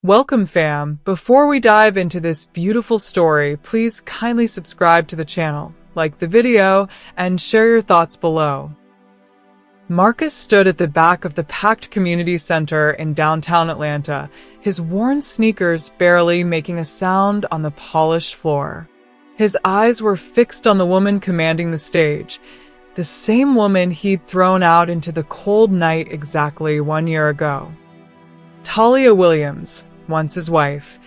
Welcome, fam. Before we dive into this beautiful story, please kindly subscribe to the channel, like the video, and share your thoughts below. Marcus stood at the back of the packed community center in downtown Atlanta, his worn sneakers barely making a sound on the polished floor. His eyes were fixed on the woman commanding the stage, the same woman he'd thrown out into the cold night exactly 1 year ago. Talia Williams, once his wife,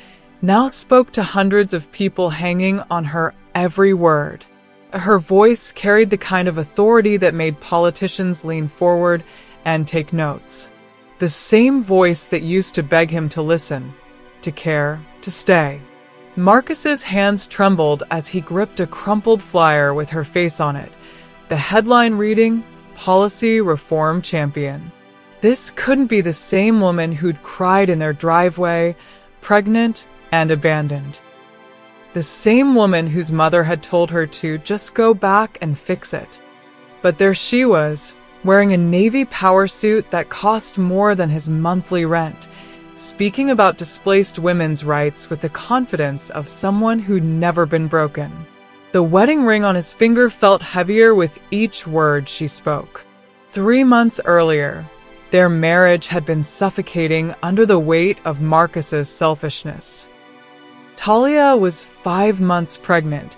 now spoke to hundreds of people hanging on her every word. Her voice carried the kind of authority that made politicians lean forward and take notes. The same voice that used to beg him to listen, to care, to stay. Marcus's hands trembled as he gripped a crumpled flyer with her face on it, the headline reading, "Policy Reform Champion." This couldn't be the same woman who'd cried in their driveway, pregnant and abandoned. The same woman whose mother had told her to just go back and fix it. But there she was, wearing a Navy power suit that cost more than his monthly rent, speaking about displaced women's rights with the confidence of someone who'd never been broken. The wedding ring on his finger felt heavier with each word she spoke. 3 months earlier, their marriage had been suffocating under the weight of Marcus's selfishness. Talia was 5 months pregnant,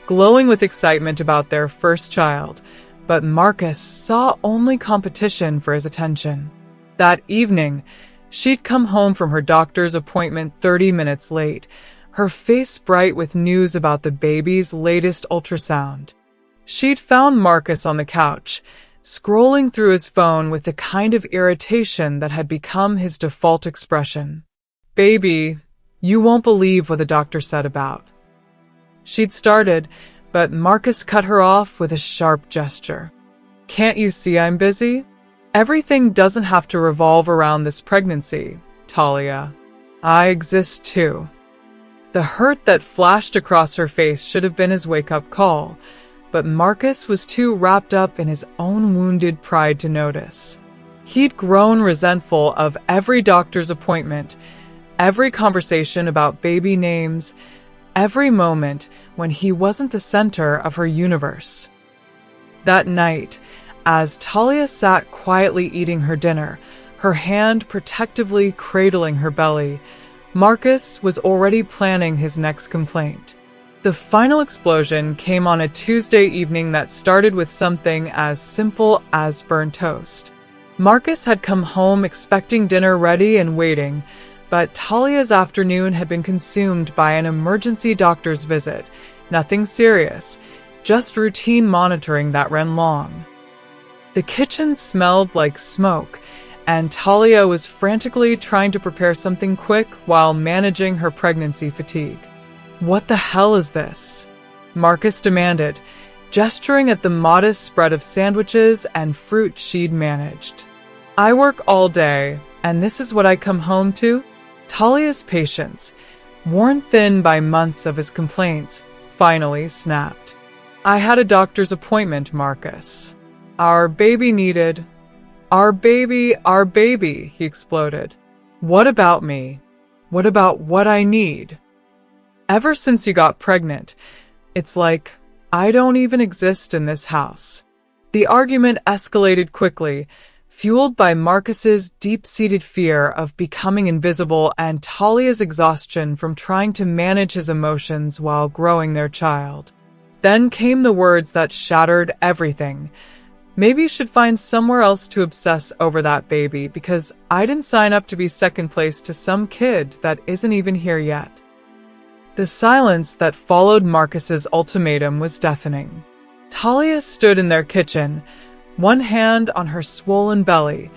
glowing with excitement about their first child, but Marcus saw only competition for his attention. That evening, she'd come home from her doctor's appointment 30 minutes late, her face bright with news about the baby's latest ultrasound. She'd found Marcus on the couch, scrolling through his phone with the kind of irritation that had become his default expression. "Baby, you won't believe what the doctor said about." She'd started, but Marcus cut her off with a sharp gesture. "Can't you see I'm busy? Everything doesn't have to revolve around this pregnancy, Talia. I exist too." The hurt that flashed across her face should have been his wake-up call, but Marcus was too wrapped up in his own wounded pride to notice. He'd grown resentful of every doctor's appointment, every conversation about baby names, every moment when he wasn't the center of her universe. That night, as Talia sat quietly eating her dinner, her hand protectively cradling her belly, Marcus was already planning his next complaint. The final explosion came on a Tuesday evening that started with something as simple as burnt toast. Marcus had come home expecting dinner ready and waiting, but Talia's afternoon had been consumed by an emergency doctor's visit. Nothing serious, just routine monitoring that ran long. The kitchen smelled like smoke, and Talia was frantically trying to prepare something quick while managing her pregnancy fatigue. "What the hell is this?" Marcus demanded, gesturing at the modest spread of sandwiches and fruit she'd managed. "I work all day, and this is what I come home to?" Talia's patience, worn thin by months of his complaints, finally snapped. "I had a doctor's appointment, Marcus. Our baby needed—" Our baby, he exploded. "What about me? What about what I need? Ever since you got pregnant, it's like I don't even exist in this house." The argument escalated quickly, fueled by Marcus's deep-seated fear of becoming invisible and Talia's exhaustion from trying to manage his emotions while growing their child. Then came the words that shattered everything. "Maybe you should find somewhere else to obsess over that baby, because I didn't sign up to be second place to some kid that isn't even here yet." The silence that followed Marcus's ultimatum was deafening. Talia stood in their kitchen, one hand on her swollen belly,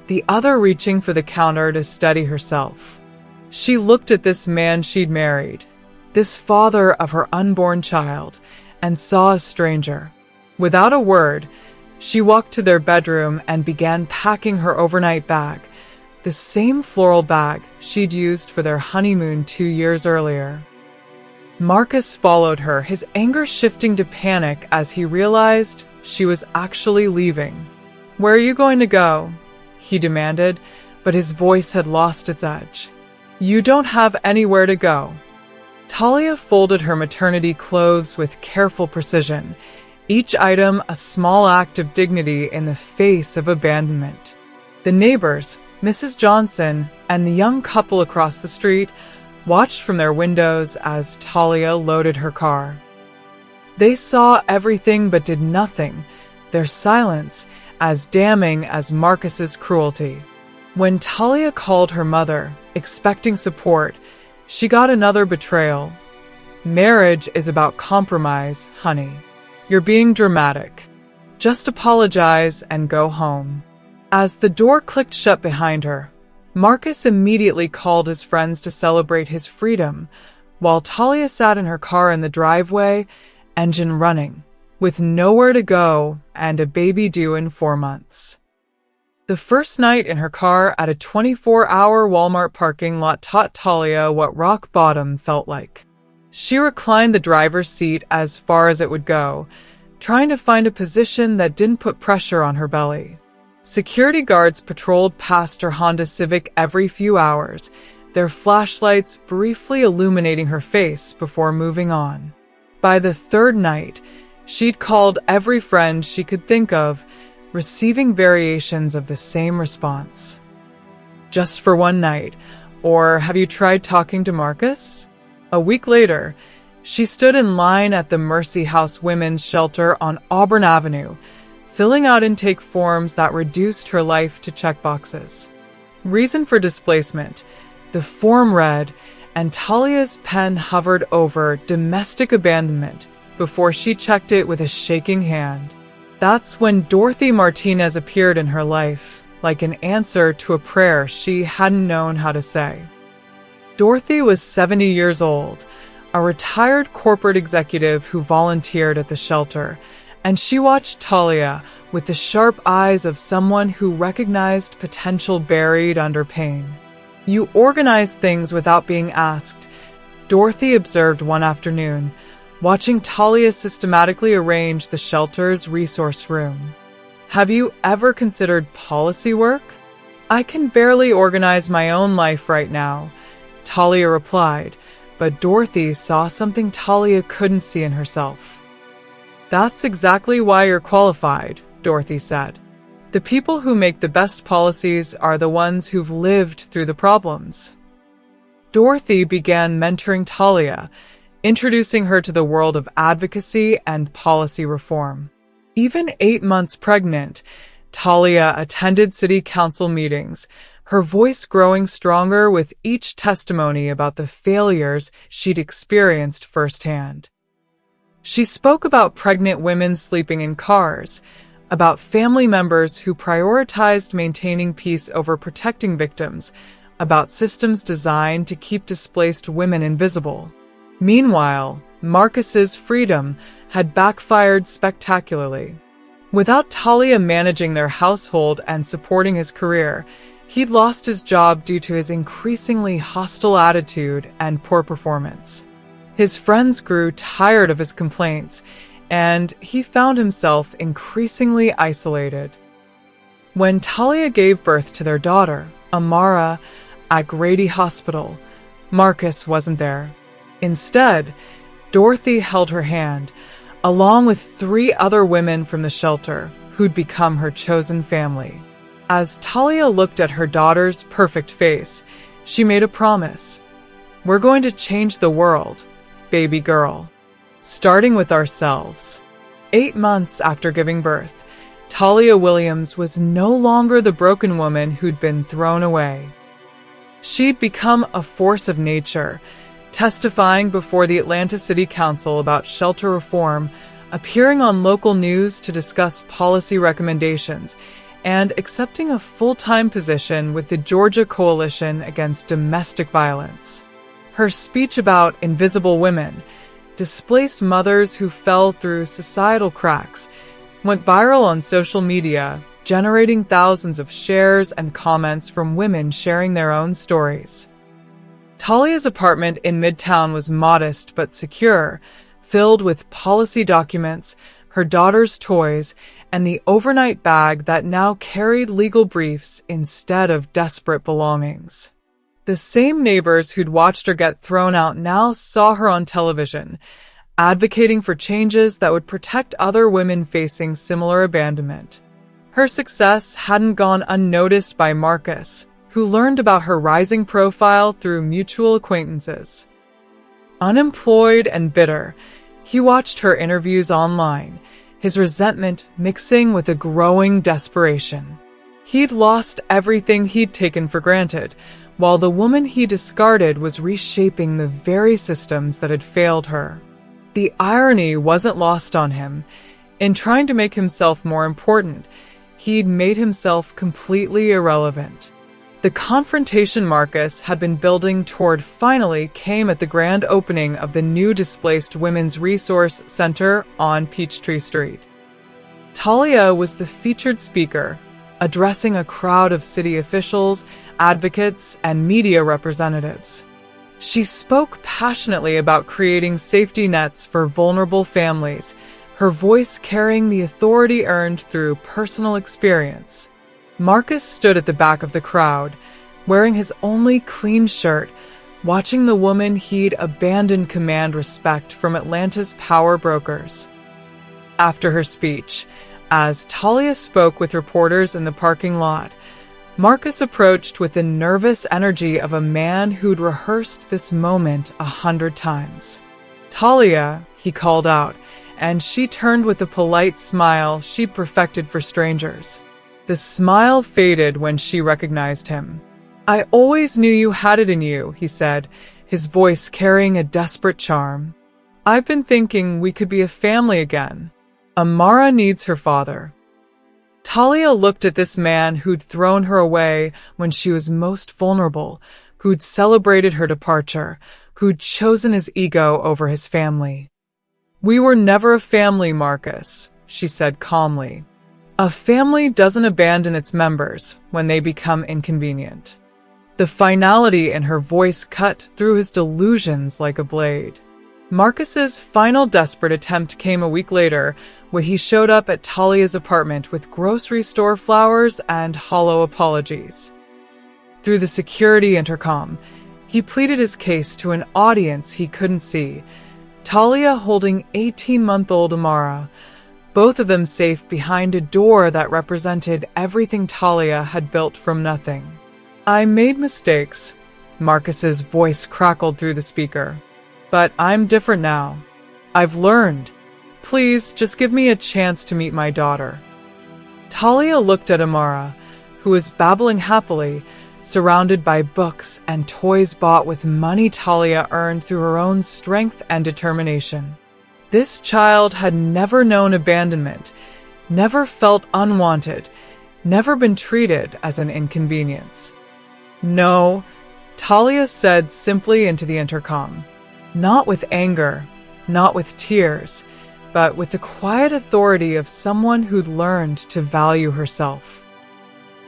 the other reaching for the counter to steady herself. She looked at this man she'd married, this father of her unborn child, and saw a stranger. Without a word, she walked to their bedroom and began packing her overnight bag, the same floral bag she'd used for their honeymoon 2 years earlier. Marcus followed her, his anger shifting to panic as he realized she was actually leaving. "Where are you going to go?" he demanded, but his voice had lost its edge. You don't have anywhere to go." Talia folded her maternity clothes with careful precision, each item a small act of dignity in the face of abandonment. The neighbors, Mrs. Johnson and the young couple across the street, watched from their windows as Talia loaded her car. They saw everything but did nothing, their silence as damning as Marcus's cruelty. When Talia called her mother, expecting support, she got another betrayal. "Marriage is about compromise, honey. You're being dramatic. Just apologize and go home." As the door clicked shut behind her, Marcus immediately called his friends to celebrate his freedom, while Talia sat in her car in the driveway, engine running, with nowhere to go and a baby due in 4 months. The first night in her car at a 24-hour Walmart parking lot taught Talia what rock bottom felt like. She reclined the driver's seat as far as it would go, trying to find a position that didn't put pressure on her belly. Security guards patrolled past her Honda Civic every few hours, their flashlights briefly illuminating her face before moving on. By the third night, she'd called every friend she could think of, receiving variations of the same response. "Just for one night," or "Have you tried talking to Marcus?" A week later, she stood in line at the Mercy House Women's Shelter on Auburn Avenue, filling out intake forms that reduced her life to checkboxes. Reason for displacement. The form read, and Talia's pen hovered over domestic abandonment before she checked it with a shaking hand. That's when Dorothy Martinez appeared in her life, like an answer to a prayer she hadn't known how to say. Dorothy was 70 years old, a retired corporate executive who volunteered at the shelter, and she watched Talia with the sharp eyes of someone who recognized potential buried under pain. "You organize things without being asked," Dorothy observed one afternoon, watching Talia systematically arrange the shelter's resource room. "Have you ever considered policy work?" "I can barely organize my own life right now," Talia replied, but Dorothy saw something Talia couldn't see in herself. "That's exactly why you're qualified," Dorothy said. "The people who make the best policies are the ones who've lived through the problems." Dorothy began mentoring Talia, introducing her to the world of advocacy and policy reform. Even 8 months pregnant, Talia attended city council meetings, her voice growing stronger with each testimony about the failures she'd experienced firsthand. She spoke about pregnant women sleeping in cars, about family members who prioritized maintaining peace over protecting victims, about systems designed to keep displaced women invisible. Meanwhile, Marcus's freedom had backfired spectacularly. Without Talia managing their household and supporting his career, he'd lost his job due to his increasingly hostile attitude and poor performance. His friends grew tired of his complaints, and he found himself increasingly isolated. When Talia gave birth to their daughter, Amara, at Grady Hospital, Marcus wasn't there. Instead, Dorothy held her hand, along with 3 other women from the shelter who'd become her chosen family. As Talia looked at her daughter's perfect face, she made a promise. "We're going to change the world, baby girl, starting with ourselves." 8 months after giving birth, Talia Williams was no longer the broken woman who'd been thrown away. She'd become a force of nature, testifying before the Atlanta City Council about shelter reform, appearing on local news to discuss policy recommendations, and accepting a full-time position with the Georgia Coalition Against Domestic Violence. Her speech about invisible women, displaced mothers who fell through societal cracks, went viral on social media, generating thousands of shares and comments from women sharing their own stories. Talia's apartment in Midtown was modest but secure, filled with policy documents, her daughter's toys, and the overnight bag that now carried legal briefs instead of desperate belongings. The same neighbors who'd watched her get thrown out now saw her on television, advocating for changes that would protect other women facing similar abandonment. Her success hadn't gone unnoticed by Marcus, who learned about her rising profile through mutual acquaintances. Unemployed and bitter, he watched her interviews online, his resentment mixing with a growing desperation. He'd lost everything he'd taken for granted, while the woman he discarded was reshaping the very systems that had failed her. The irony wasn't lost on him. In trying to make himself more important, he'd made himself completely irrelevant. The confrontation Marcus had been building toward finally came at the grand opening of the new Displaced Women's Resource Center on Peachtree Street. Talia was the featured speaker, addressing a crowd of city officials, advocates, and media representatives. She spoke passionately about creating safety nets for vulnerable families, her voice carrying the authority earned through personal experience. Marcus stood at the back of the crowd, wearing his only clean shirt, watching the woman he'd abandoned command respect from Atlanta's power brokers. After her speech, as Talia spoke with reporters in the parking lot, Marcus approached with the nervous energy of a man who'd rehearsed this moment 100 times. "Talia," he called out, and she turned with the polite smile she'd perfected for strangers. The smile faded when she recognized him. "I always knew you had it in you," he said, his voice carrying a desperate charm. "I've been thinking we could be a family again. Amara needs her father." Talia looked at this man who'd thrown her away when she was most vulnerable, who'd celebrated her departure, who'd chosen his ego over his family. "We were never a family, Marcus," she said calmly. "A family doesn't abandon its members when they become inconvenient." The finality in her voice cut through his delusions like a blade. Marcus's final desperate attempt came a week later, when he showed up at Talia's apartment with grocery store flowers and hollow apologies. Through the security intercom, he pleaded his case to an audience he couldn't see, Talia holding 18-month-old Amara, both of them safe behind a door that represented everything Talia had built from nothing. "I made mistakes," Marcus's voice crackled through the speaker. "But I'm different now. I've learned. Please, just give me a chance to meet my daughter." Talia looked at Amara, who was babbling happily, surrounded by books and toys bought with money Talia earned through her own strength and determination. This child had never known abandonment, never felt unwanted, never been treated as an inconvenience. "No," Talia said simply into the intercom. Not with anger, not with tears, but with the quiet authority of someone who'd learned to value herself.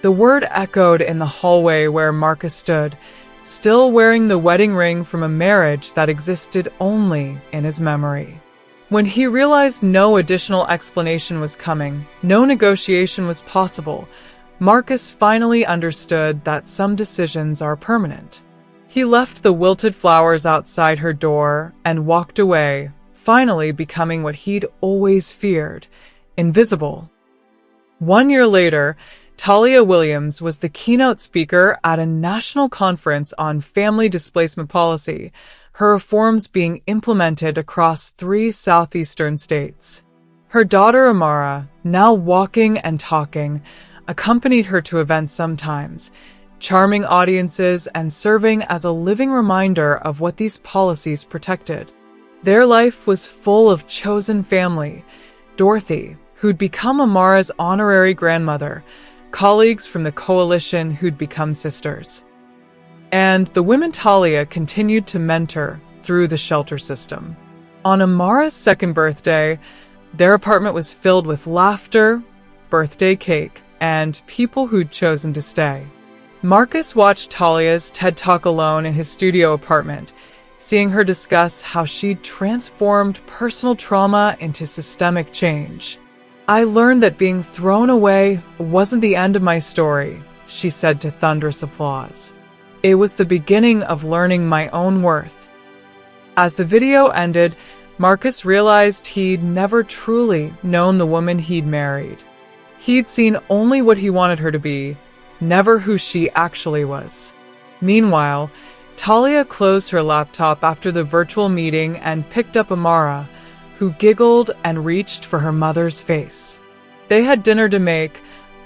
The word echoed in the hallway where Marcus stood, still wearing the wedding ring from a marriage that existed only in his memory. When he realized no additional explanation was coming, no negotiation was possible, Marcus finally understood that some decisions are permanent. He left the wilted flowers outside her door and walked away, finally becoming what he'd always feared, invisible. 1 year later, Talia Williams was the keynote speaker at a national conference on family displacement policy, her reforms being implemented across 3 southeastern states. Her daughter Amara, now walking and talking, accompanied her to events sometimes, charming audiences and serving as a living reminder of what these policies protected. Their life was full of chosen family: Dorothy, who'd become Amara's honorary grandmother, colleagues from the coalition who'd become sisters. And the women Talia continued to mentor through the shelter system. On Amara's 2nd birthday, their apartment was filled with laughter, birthday cake, and people who'd chosen to stay. Marcus watched Talia's TED Talk alone in his studio apartment, seeing her discuss how she'd transformed personal trauma into systemic change. "I learned that being thrown away wasn't the end of my story," she said to thunderous applause. It was the beginning of learning my own worth. As the video ended, Marcus realized he'd never truly known the woman he'd married. He'd seen only what he wanted her to be, never who she actually was. Meanwhile, Talia closed her laptop after the virtual meeting and picked up Amara, who giggled and reached for her mother's face. They had dinner to make,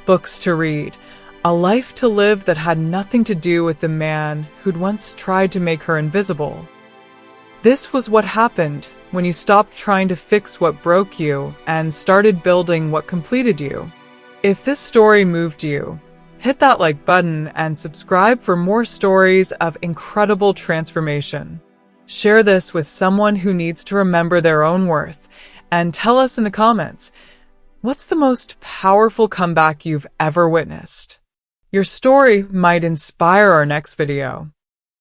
books to read, a life to live that had nothing to do with the man who'd once tried to make her invisible. This was what happened when you stopped trying to fix what broke you and started building what completed you. If this story moved you, hit that like button and subscribe for more stories of incredible transformation. Share this with someone who needs to remember their own worth, and tell us in the comments, what's the most powerful comeback you've ever witnessed? Your story might inspire our next video.